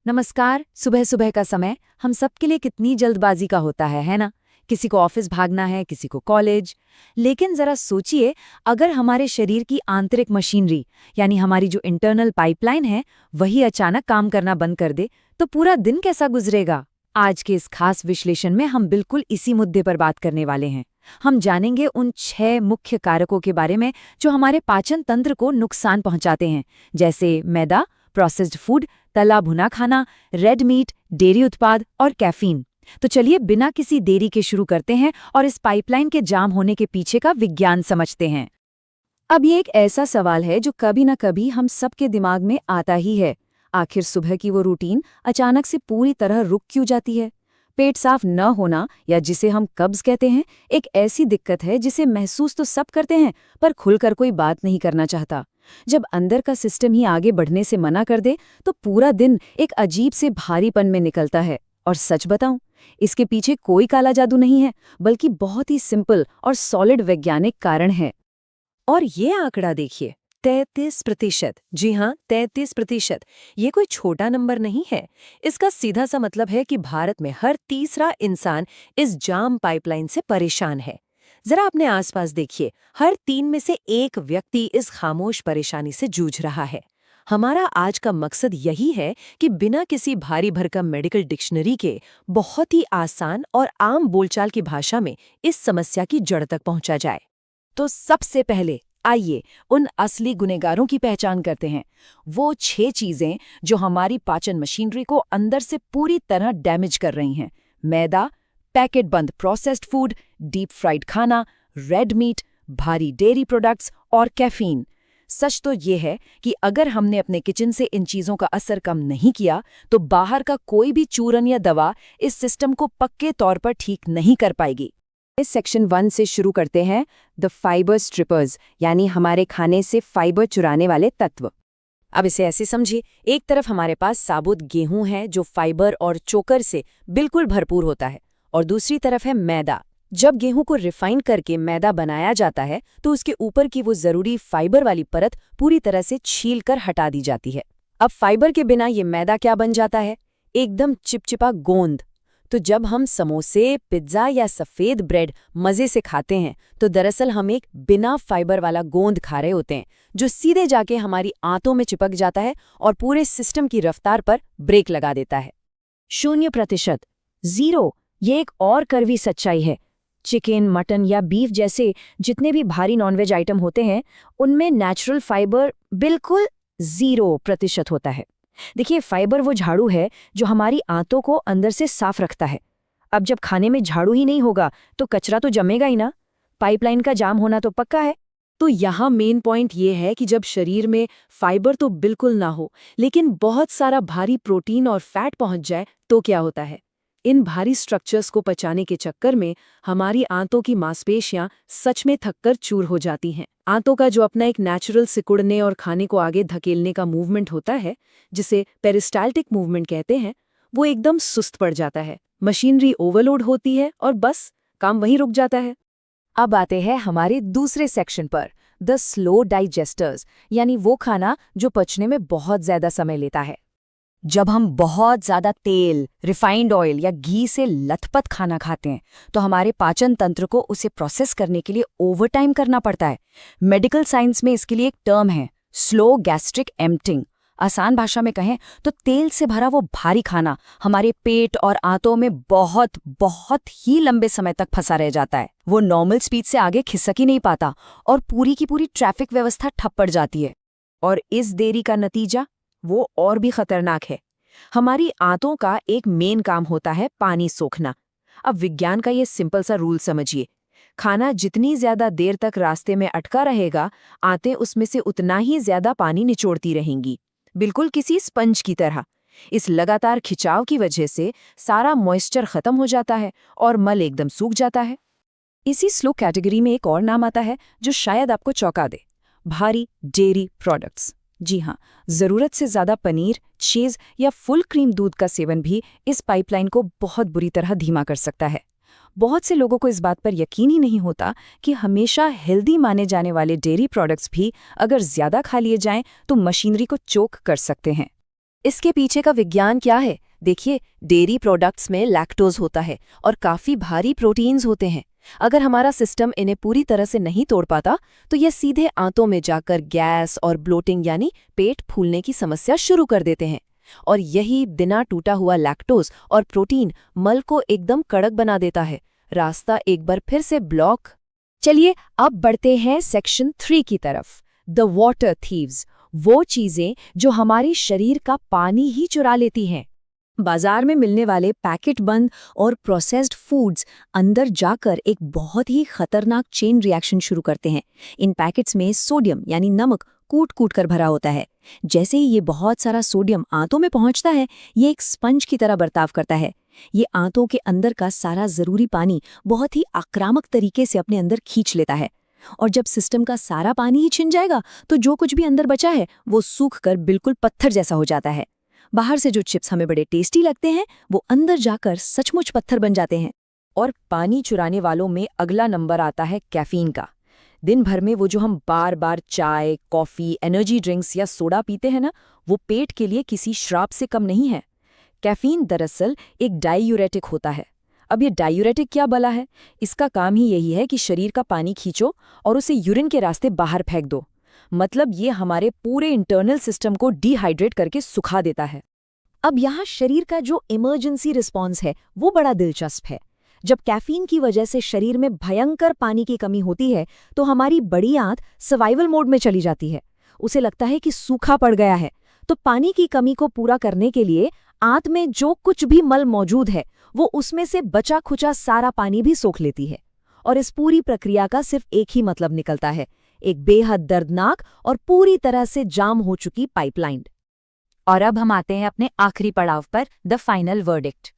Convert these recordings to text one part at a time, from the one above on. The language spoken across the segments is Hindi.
नमस्कार। सुबह सुबह का समय हम सबके लिए कितनी जल्दबाजी का होता है ना। किसी को ऑफिस भागना है, किसी को कॉलेज। लेकिन जरा सोचिए, अगर हमारे शरीर की आंतरिक मशीनरी यानी हमारी जो इंटरनल पाइपलाइन है वही अचानक काम करना बंद कर दे, तो पूरा दिन कैसा गुजरेगा। आज के इस खास विश्लेषण में हम बिल्कुल इसी मुद्दे पर बात करने वाले हैं। हम जानेंगे उन 6 मुख्य कारकों के बारे में जो हमारे पाचन तंत्र को नुकसान पहुंचाते हैं, जैसे मैदा, प्रोसेस्ड फूड, तला भुना खाना, रेड मीट, डेयरी उत्पाद और कैफीन। तो चलिए बिना किसी देरी के शुरू करते हैं और इस पाइपलाइन के जाम होने के पीछे का विज्ञान समझते हैं। अब ये एक ऐसा सवाल है जो कभी न कभी हम सबके दिमाग में आता ही है। आखिर सुबह की वो रूटीन अचानक से पूरी तरह रुक क्यों जाती है। पेट साफ न होना, या जिसे हम कब्ज कहते हैं, एक ऐसी दिक्कत है जिसे महसूस तो सब करते हैं पर खुलकर कोई बात नहीं करना चाहता। जब अंदर का सिस्टम ही आगे बढ़ने से मना कर दे तो पूरा दिन एक अजीब से भारीपन में निकलता है। और सच बताऊं, इसके पीछे कोई काला जादू नहीं है, बल्कि बहुत ही सिंपल और सॉलिड वैज्ञानिक कारण है। और ये आंकड़ा देखिए, 33%। जी हाँ, 33%। ये कोई छोटा नंबर नहीं है। इसका सीधा सा मतलब है कि भारत में हर तीसरा इंसान इस जाम पाइपलाइन से परेशान है। जरा अपने आसपास देखिए, हर 3 में से एक व्यक्ति इस खामोश परेशानी से जूझ रहा है। हमारा आज का मकसद यही है कि बिना किसी भारी भरकम मेडिकल डिक्शनरी के बहुत ही आसान और आम बोलचाल की भाषा में इस समस्या की जड़ तक पहुंचा जाए। तो सबसे पहले आइए उन असली गुनहगारों की पहचान करते हैं। वो 6 चीजें जो हमारी पाचन मशीनरी को अंदर से पूरी तरह डैमेज कर रही हैं। मैदा, पैकेट बंद प्रोसेस्ड फूड, डीप फ्राइड खाना, रेड मीट, भारी डेयरी प्रोडक्ट्स और कैफीन। सच तो ये है कि अगर हमने अपने किचन से इन चीजों का असर कम नहीं किया तो बाहर का कोई भी चूरन या दवा इस सिस्टम को पक्के तौर पर ठीक नहीं कर पाएगी। इस सेक्शन 1 से शुरू करते हैं, द फाइबर स्ट्रिपर्स, यानी हमारे खाने से फाइबर चुराने वाले तत्व। अब इसे ऐसे समझिए, एक तरफ हमारे पास साबुत गेहूं है जो फाइबर और चोकर से बिल्कुल भरपूर होता है, और दूसरी तरफ है मैदा। जब गेहूं को रिफाइन करके मैदा बनाया जाता है तो उसके ऊपर की वो जरूरी फाइबर वाली परत पूरी तरह से छील कर हटा दी जाती है। अब फाइबर के बिना ये मैदा क्या बन जाता है? एकदम चिपचिपा गोंद। तो जब हम समोसे, पिज्जा या सफेद ब्रेड मजे से खाते हैं तो दरअसल हम एक बिना फाइबर वाला गोंद खा रहे होते हैं, जो सीधे जाके हमारी आंतों में चिपक जाता है और पूरे सिस्टम की रफ्तार पर ब्रेक लगा देता है। 0%, जीरो, ये एक और कड़वी सच्चाई है। चिकन, मटन या बीफ जैसे जितने भी भारी नॉनवेज आइटम होते हैं उनमें नेचुरल फाइबर बिल्कुल 0% होता है। देखिए, फाइबर वो झाड़ू है जो हमारी आंतों को अंदर से साफ रखता है। अब जब खाने में झाड़ू ही नहीं होगा तो कचरा तो जमेगा ही ना। पाइपलाइन का जाम होना तो पक्का है। तो यहाँ मेन पॉइंट ये है कि जब शरीर में फाइबर तो बिल्कुल ना हो लेकिन बहुत सारा भारी प्रोटीन और फैट पहुंच जाए तो क्या होता है? इन भारी स्ट्रक्चर्स को पचाने के चक्कर में हमारी आंतों की मांसपेशियां सच में थककर चूर हो जाती हैं। आंतों का जो अपना एक नेचुरल सिकुड़ने और खाने को आगे धकेलने का मूवमेंट होता है, जिसे पेरिस्टाल्टिक मूवमेंट कहते हैं, वो एकदम सुस्त पड़ जाता है। मशीनरी ओवरलोड होती है और बस काम वहीं रुक जाता है। अब आते हैं हमारे दूसरे सेक्शन पर, द स्लो डाइजेस्टर्स, यानी वो खाना जो पचने में बहुत ज्यादा समय लेता है। जब हम बहुत ज्यादा तेल, रिफाइंड ऑयल या घी से लथपथ खाना खाते हैं तो हमारे पाचन तंत्र को उसे प्रोसेस करने के लिए ओवरटाइम करना पड़ता है। मेडिकल साइंस में इसके लिए एक टर्म है, स्लो गैस्ट्रिक एम्प्टिंग। आसान भाषा में कहें तो तेल से भरा वो भारी खाना हमारे पेट और आंतों में बहुत बहुत ही लंबे समय तक फंसा रह जाता है। वो नॉर्मल स्पीड से आगे खिसक ही नहीं पाता और पूरी की पूरी ट्रैफिक व्यवस्था ठप पड़ जाती है। और इस देरी का नतीजा वो और भी खतरनाक है। हमारी आंतों का एक मेन काम होता है पानी सोखना। अब विज्ञान का ये सिंपल सा रूल समझिए, खाना जितनी ज्यादा देर तक रास्ते में अटका रहेगा, आंतें उसमें से उतना ही ज्यादा पानी निचोड़ती रहेंगी, बिल्कुल किसी स्पंज की तरह। इस लगातार खिंचाव की वजह से सारा मॉइस्चर खत्म हो जाता है और मल एकदम सूख जाता है। इसी स्लो कैटेगरी में एक और नाम आता है जो शायद आपको चौंका दे, भारी डेयरी प्रोडक्ट्स। जी हाँ, जरूरत से ज्यादा पनीर, चीज या फुल क्रीम दूध का सेवन भी इस पाइपलाइन को बहुत बुरी तरह धीमा कर सकता है। बहुत से लोगों को इस बात पर यकीन ही नहीं होता कि हमेशा हेल्दी माने जाने वाले डेयरी प्रोडक्ट्स भी अगर ज्यादा खा लिए जाएं तो मशीनरी को चोक कर सकते हैं। इसके पीछे का विज्ञान क्या है? देखिए, डेयरी प्रोडक्ट्स में लैक्टोज होता है और काफी भारी प्रोटीन्स होते हैं। अगर हमारा सिस्टम इन्हें पूरी तरह से नहीं तोड़ पाता तो ये सीधे आंतों में जाकर गैस और ब्लोटिंग यानी पेट फूलने की समस्या शुरू कर देते हैं। और यही बिना टूटा हुआ लैक्टोज और प्रोटीन मल को एकदम कड़क बना देता है। रास्ता एक बार फिर से ब्लॉक। चलिए अब बढ़ते हैं सेक्शन 3 की तरफ, द वाटर थीव्स, वो चीजें जो हमारे शरीर का पानी ही चुरा लेती हैं। बाजार में मिलने वाले पैकेट बंद और प्रोसेस्ड फूड्स अंदर जाकर एक बहुत ही खतरनाक चेन रिएक्शन शुरू करते हैं। इन पैकेट्स में सोडियम यानी नमक कूट कूट कर भरा होता है। जैसे ही ये बहुत सारा सोडियम आंतों में पहुंचता है, ये एक स्पंज की तरह बर्ताव करता है। ये आंतों के अंदर का सारा जरूरी पानी बहुत ही आक्रामक तरीके से अपने अंदर खींच लेता है। और जब सिस्टम का सारा पानी ही छिन जाएगा तो जो कुछ भी अंदर बचा है वो सूख कर बिल्कुल पत्थर जैसा हो जाता है। बाहर से जो चिप्स हमें बड़े टेस्टी लगते हैं वो अंदर जाकर सचमुच पत्थर बन जाते हैं। और पानी चुराने वालों में अगला नंबर आता है कैफीन का। दिन भर में वो जो हम बार बार चाय, कॉफ़ी, एनर्जी ड्रिंक्स या सोडा पीते हैं ना, वो पेट के लिए किसी श्राप से कम नहीं है। कैफीन दरअसल एक डायूरेटिक होता है। अब ये डायूरेटिक क्या भला है? इसका काम ही यही है कि शरीर का पानी खींचो और उसे यूरिन के रास्ते बाहर फेंक दो। मतलब ये हमारे पूरे इंटरनल सिस्टम को डिहाइड्रेट करके सुखा देता है। अब यहाँ शरीर का जो इमरजेंसी रिस्पॉन्स है वो बड़ा दिलचस्प है। जब कैफीन की वजह से शरीर में भयंकर पानी की कमी होती है तो हमारी बड़ी आंत सर्वाइवल मोड में चली जाती है। उसे लगता है कि सूखा पड़ गया है, तो पानी की कमी को पूरा करने के लिए आंत में जो कुछ भी मल मौजूद है वो उसमें से बचा खुचा सारा पानी भी सोख लेती है। और इस पूरी प्रक्रिया का सिर्फ एक ही मतलब निकलता है, एक बेहद दर्दनाक और पूरी तरह से जाम हो चुकी पाइपलाइन। और अब हम आते हैं अपने आखिरी पड़ाव पर, द फाइनल वर्डिक्ट।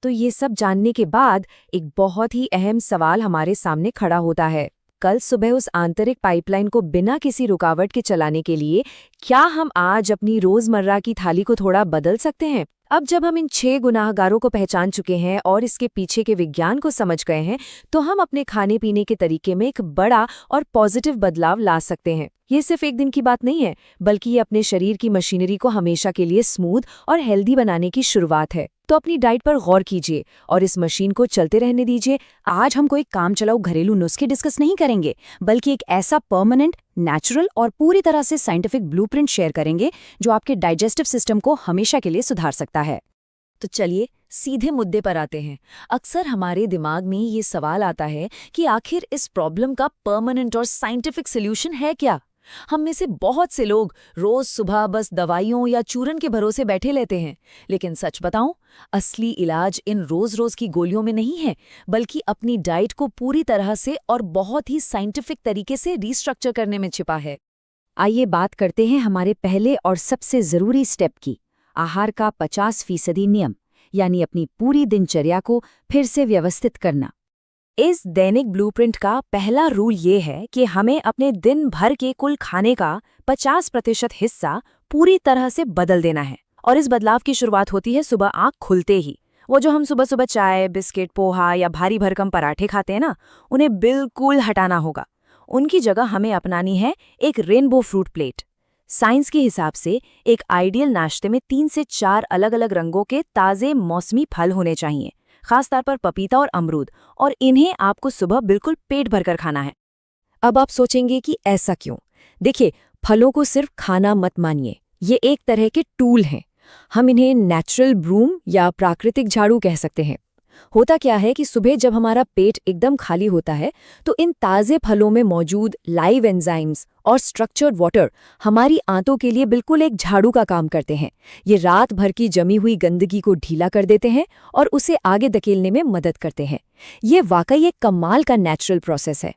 तो ये सब जानने के बाद एक बहुत ही अहम सवाल हमारे सामने खड़ा होता है। कल सुबह उस आंतरिक पाइपलाइन को बिना किसी रुकावट के चलाने के लिए क्या हम आज अपनी रोजमर्रा की थाली को थोड़ा बदल सकते हैं? अब जब हम इन 6 गुनाहगारों को पहचान चुके हैं और इसके पीछे के विज्ञान को समझ गए हैं, तो हम अपने खाने पीने के तरीके में एक बड़ा और पॉजिटिव बदलाव ला सकते हैं। ये सिर्फ एक दिन की बात नहीं है, बल्कि ये अपने शरीर की मशीनरी को हमेशा के लिए स्मूथ और हेल्दी बनाने की शुरुआत है। तो अपनी डाइट पर गौर कीजिए और इस मशीन को चलते रहने दीजिए। आज हम कोई काम चलाऊ घरेलू नुस्खे डिस्कस नहीं करेंगे, बल्कि एक ऐसा परमानेंट, नेचुरल और पूरी तरह से साइंटिफिक ब्लूप्रिंट शेयर करेंगे जो आपके डाइजेस्टिव सिस्टम को हमेशा के लिए सुधार सकता है। तो चलिए सीधे मुद्दे पर आते हैं। अक्सर हमारे दिमाग में ये सवाल आता है कि आखिर इस प्रॉब्लम का परमानेंट और साइंटिफिक सोल्यूशन है क्या? हम में से बहुत से लोग रोज सुबह बस दवाइयों या चूरन के भरोसे बैठे लेते हैं, लेकिन सच बताऊं, असली इलाज इन रोज-रोज की गोलियों में नहीं है, बल्कि अपनी डाइट को पूरी तरह से और बहुत ही साइंटिफिक तरीके से रीस्ट्रक्चर करने में छिपा है। आइए बात करते हैं हमारे पहले और सबसे जरूरी स्टेप की, आहार का 50% नियम, यानी अपनी पूरी दिनचर्या को फिर से व्यवस्थित करना। इस दैनिक ब्लूप्रिंट का पहला रूल ये है कि हमें अपने दिन भर के कुल खाने का 50% हिस्सा पूरी तरह से बदल देना है। और इस बदलाव की शुरुआत होती है सुबह आँख खुलते ही। वो जो हम सुबह सुबह चाय, बिस्किट, पोहा या भारी भरकम पराठे खाते हैं ना, उन्हें बिल्कुल हटाना होगा। उनकी जगह हमें अपनानी है एक रेनबो फ्रूट प्लेट। साइंस के हिसाब से एक आइडियल नाश्ते में 3 से 4 अलग-अलग रंगों के ताज़े मौसमी फल होने चाहिए, खासतौर पर पपीता और अमरूद, और इन्हें आपको सुबह बिल्कुल पेट भरकर खाना है। अब आप सोचेंगे कि ऐसा क्यों? देखिए, फलों को सिर्फ खाना मत मानिए, ये एक तरह के टूल हैं। हम इन्हें नेचुरल ब्रूम या प्राकृतिक झाड़ू कह सकते हैं। होता क्या है कि सुबह जब हमारा पेट एकदम खाली होता है तो इन ताज़े फलों में मौजूद लाइव एंजाइम्स और स्ट्रक्चर्ड वाटर हमारी आंतों के लिए बिल्कुल एक झाड़ू का काम करते हैं। ये रात भर की जमी हुई गंदगी को ढीला कर देते हैं और उसे आगे धकेलने में मदद करते हैं। ये वाकई एक कमाल का नेचुरल प्रोसेस है।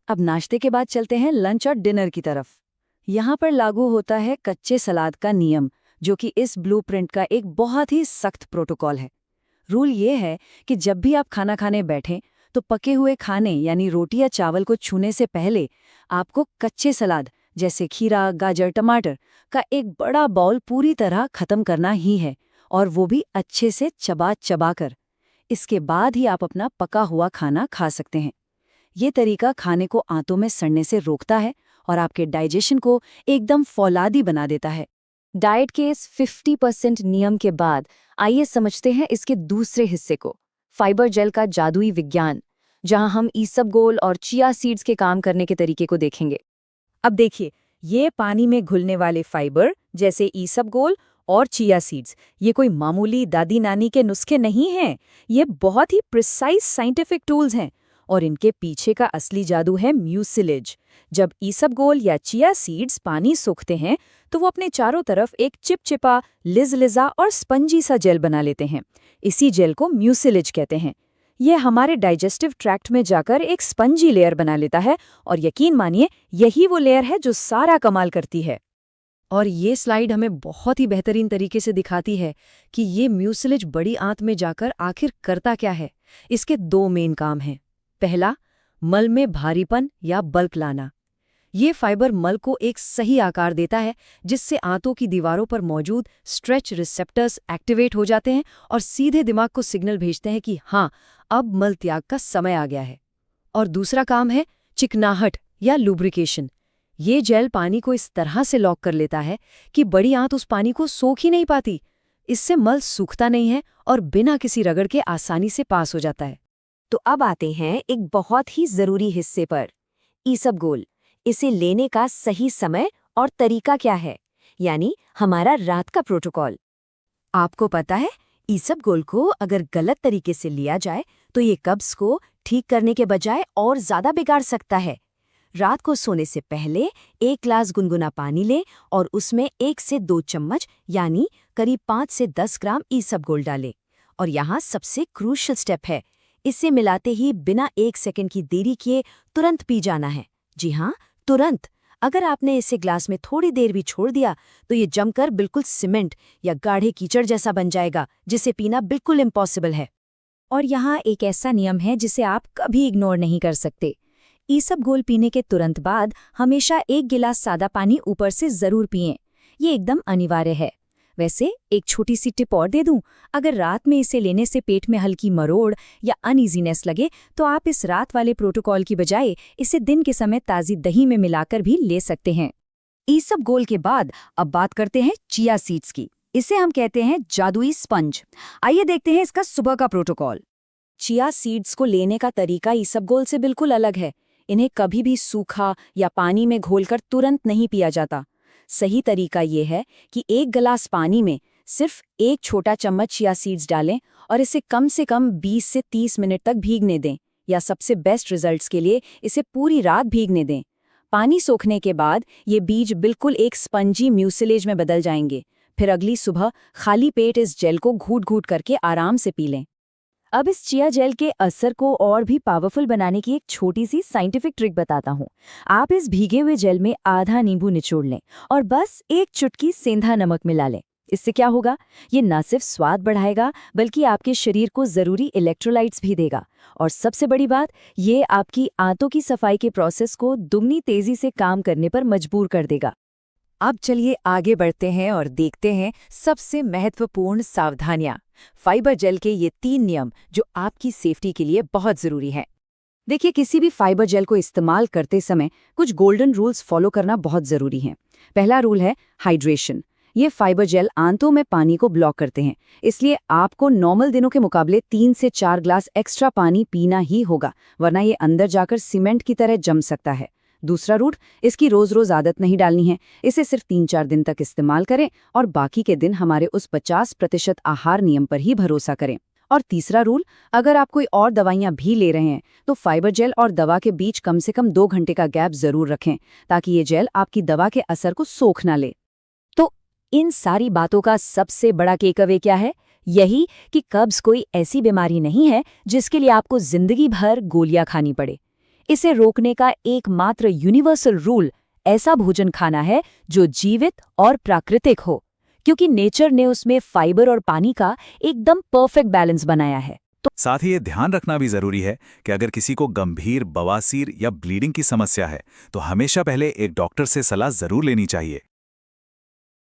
अब नाश्ते के बाद चलते हैं लंच और डिनर की तरफ। यहाँ पर लागू होता है कच्चे सलाद का नियम, जो कि इस ब्लूप्रिंट का एक बहुत ही सख्त प्रोटोकॉल है। रूल ये है कि जब भी आप खाना खाने बैठें तो पके हुए खाने यानी रोटी या चावल को छूने से पहले आपको कच्चे सलाद जैसे खीरा, गाजर, टमाटर का एक बड़ा बाउल पूरी तरह खत्म करना ही है, और वो भी अच्छे से चबा चबा कर। इसके बाद ही आप अपना पका हुआ खाना खा सकते हैं। ये तरीका खाने को आंतों में सड़ने से रोकता है और आपके डाइजेशन को एकदम फौलादी बना देता है। डाइट के इस 50% नियम के बाद आइए समझते हैं इसके दूसरे हिस्से को, फाइबर जेल का जादुई विज्ञान, जहां हम ईसबगोल और चिया सीड्स के काम करने के तरीके को देखेंगे। अब देखिए, ये पानी में घुलने वाले फाइबर जैसे ईसबगोल और चिया सीड्स, ये कोई मामूली दादी नानी के नुस्खे नहीं हैं। ये बहुत ही प्रिसाइज साइंटिफिक टूल्स हैं और इनके पीछे का असली जादू है म्यूसिलेज। जब ईसबगोल या चिया सीड्स पानी सोखते हैं तो वो अपने चारों तरफ एक चिपचिपा, लिजलिजा और स्पंजी सा जेल बना लेते हैं। इसी जेल को म्यूसिलेज कहते हैं। ये हमारे डाइजेस्टिव ट्रैक्ट में जाकर एक स्पंजी लेयर बना लेता है और यकीन मानिए यही वो लेयर है जो सारा कमाल करती है। और ये स्लाइड हमें बहुत ही बेहतरीन तरीके से दिखाती है कि ये म्यूसिलेज बड़ी आंत में जाकर आखिर करता क्या है। इसके दो मेन काम हैं। पहला, मल में भारीपन या बल्क लाना। ये फाइबर मल को एक सही आकार देता है, जिससे आंतों की दीवारों पर मौजूद स्ट्रेच रिसेप्टर्स एक्टिवेट हो जाते हैं और सीधे दिमाग को सिग्नल भेजते हैं कि हाँ, अब मल त्याग का समय आ गया है। और दूसरा काम है चिकनाहट या लुब्रिकेशन। ये जेल पानी को इस तरह से लॉक कर लेता है कि बड़ी आंत उस पानी को सोख ही नहीं पाती। इससे मल सूखता नहीं है और बिना किसी रगड़ के आसानी से पास हो जाता है। तो अब आते हैं एक बहुत ही जरूरी हिस्से पर, ईसबगोल। इसे लेने का सही समय और तरीका क्या है, यानी हमारा रात का प्रोटोकॉल। आपको पता है, ईसबगोल को अगर गलत तरीके से लिया जाए तो ये कब्ज को ठीक करने के बजाय और ज्यादा बिगाड़ सकता है। रात को सोने से पहले 1 ग्लास गुनगुना पानी लें और उसमें 1 से 2 चम्मच यानी करीब 5 से 10 ग्राम ईसबगोल डालें। और यहाँ सबसे क्रूशियल स्टेप है, इसे मिलाते ही बिना 1 सेकंड की देरी किए तुरंत पी जाना है। जी हाँ, तुरंत। अगर आपने इसे ग्लास में थोड़ी देर भी छोड़ दिया तो ये जमकर बिल्कुल सीमेंट या गाढ़े कीचड़ जैसा बन जाएगा, जिसे पीना बिल्कुल इम्पॉसिबल है। और यहाँ एक ऐसा नियम है जिसे आप कभी इग्नोर नहीं कर सकते। ईसबगोल पीने के तुरंत बाद हमेशा 1 गिलास सादा पानी ऊपर से जरूर पिएं। ये एकदम अनिवार्य है। वैसे एक छोटी सी टिप और दे दूं, अगर रात में इसे लेने से पेट में हल्की मरोड़ या अनईजीनेस लगे तो आप इस रात वाले प्रोटोकॉल की बजाय इसे दिन के समय ताज़ी दही में मिलाकर भी ले सकते हैं। ईसबगोल के बाद अब बात करते हैं चिया सीड्स की। इसे हम कहते हैं जादुई स्पंज। आइए देखते हैं इसका सुबह का प्रोटोकॉल। चिया सीड्स को लेने का तरीका ईसबगोल से बिल्कुल अलग है। इन्हें कभी भी सूखा या पानी में घोलकर तुरंत नहीं पिया जाता। सही तरीका ये है कि 1 गिलास पानी में सिर्फ 1 छोटा चम्मच चिया सीड्स डालें और इसे कम से कम 20 से 30 मिनट तक भीगने दें, या सबसे बेस्ट रिजल्ट्स के लिए इसे पूरी रात भीगने दें। पानी सोखने के बाद ये बीज बिल्कुल एक स्पंजी म्यूसिलेज में बदल जाएंगे। फिर अगली सुबह खाली पेट इस जेल को घूट-घूट करके आराम से पी लें। अब इस चिया जेल के असर को और भी पावरफुल बनाने की एक छोटी सी साइंटिफिक ट्रिक बताता हूँ। आप इस भीगे हुए जेल में आधा नींबू निचोड़ लें और बस 1 चुटकी सेंधा नमक मिला लें। इससे क्या होगा, ये न सिर्फ स्वाद बढ़ाएगा बल्कि आपके शरीर को जरूरी इलेक्ट्रोलाइट्स भी देगा। और सबसे बड़ी बात, ये आपकी आंतों की सफाई के प्रोसेस को दुगनी तेजी से काम करने पर मजबूर कर देगा। अब चलिए आगे बढ़ते हैं और देखते हैं सबसे महत्वपूर्ण सावधानियां, फाइबर जेल के ये 3 नियम जो आपकी सेफ्टी के लिए बहुत जरूरी हैं। देखिए, किसी भी फाइबर जेल को इस्तेमाल करते समय कुछ गोल्डन रूल्स फॉलो करना बहुत जरूरी है। पहला रूल है हाइड्रेशन। ये फाइबर जेल आंतों में पानी को ब्लॉक करते हैं, इसलिए आपको नॉर्मल दिनों के मुकाबले 3 से 4 ग्लास एक्स्ट्रा पानी पीना ही होगा, वरना ये अंदर जाकर सीमेंट की तरह जम सकता है। दूसरा रूट, इसकी रोज-रोज आदत नहीं डालनी है। इसे सिर्फ 3-4 दिन तक इस्तेमाल करें और बाकी के दिन हमारे उस 50% आहार नियम पर ही भरोसा करें। और तीसरा रूल, अगर आप कोई और दवाइयां भी ले रहे हैं तो फाइबर जेल और दवा के बीच कम से कम 2 घंटे का गैप जरूर रखें, ताकि ये जेल आपकी दवा के असर को सोख ना ले। तो इन सारी बातों का सबसे बड़ा टेकअवे क्या है? यही कि कब्ज कोई ऐसी बीमारी नहीं है जिसके लिए आपको जिंदगी भर गोलियां खानी पड़े। इसे रोकने का एकमात्र यूनिवर्सल रूल ऐसा भोजन खाना है जो जीवित और प्राकृतिक हो, क्योंकि नेचर ने उसमें फाइबर और पानी का एकदम परफेक्ट बैलेंस बनाया है। साथ ही ये ध्यान रखना भी जरूरी है कि अगर किसी को गंभीर बवासीर या ब्लीडिंग की समस्या है तो हमेशा पहले एक डॉक्टर से सलाह जरूर लेनी चाहिए।